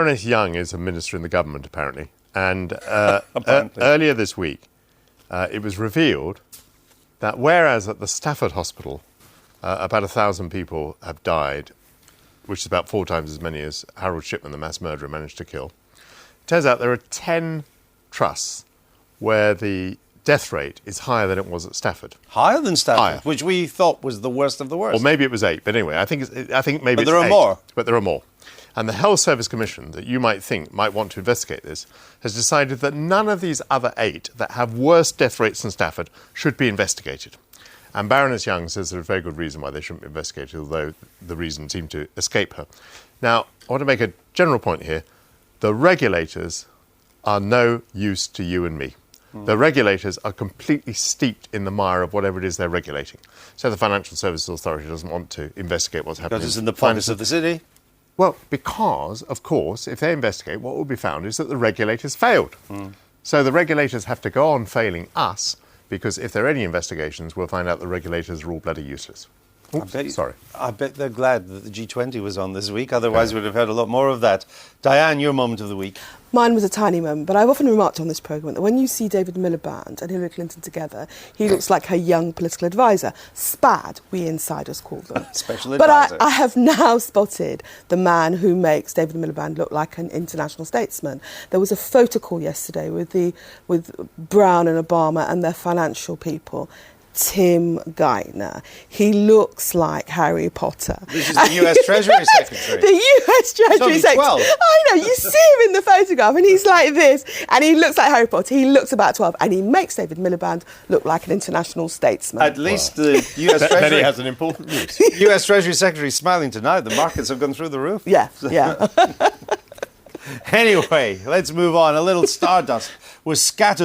Baroness Young is a minister in the government, apparently. And earlier this week, it was revealed that whereas at the Stafford Hospital, about 1,000 people have died, which is about 4 times as many as Harold Shipman, the mass murderer, managed to kill, it turns out there are 10 trusts where the death rate is higher than it was at Stafford. Higher than Stafford, Higher. which we thought was the worst of the worst. Or maybe it was 8, but anyway, I think maybe but there it's are 8, more. But there are more. And the Health Service Commission, that you might think might want to investigate this, has decided that none of these other 8 that have worse death rates than Stafford should be investigated. And Baroness Young says there's a very good reason why they shouldn't be investigated, although the reason seemed to escape her. Now, I want to make a general point here. The regulators are no use to you and me. The regulators are completely steeped in the mire of whatever it is they're regulating. So the Financial Services Authority doesn't want to investigate what's happening. Because it's in the pockets of the city? Well, because, of course, if they investigate, what will be found is that the regulators failed. So the regulators have to go on failing us, because if there are any investigations, we'll find out the regulators are all bloody useless. Oops, I bet they're glad that the G20 was on this week, otherwise we'd have had a lot more of that. Diane, your moment of the week. Mine was a tiny moment, but I've often remarked on this programme that when you see David Miliband and Hillary Clinton together, he looks like her young political advisor. SPAD, we insiders call them. Special advisor. But I have now spotted the man who makes David Miliband look like an international statesman. There was a photo call yesterday with Brown and Obama and their financial people. Tim Geithner. He looks like Harry Potter. This is the US Treasury Secretary. The US Treasury Secretary. 12. I know, you see him in the photograph and he's like this and he looks like Harry Potter. He looks about 12 and he makes David Miliband look like an international statesman. At least the US Treasury... Then he has an important news. US Treasury Secretary is smiling tonight. The markets have gone through the roof. Yeah. Anyway, let's move on. A little stardust was scattered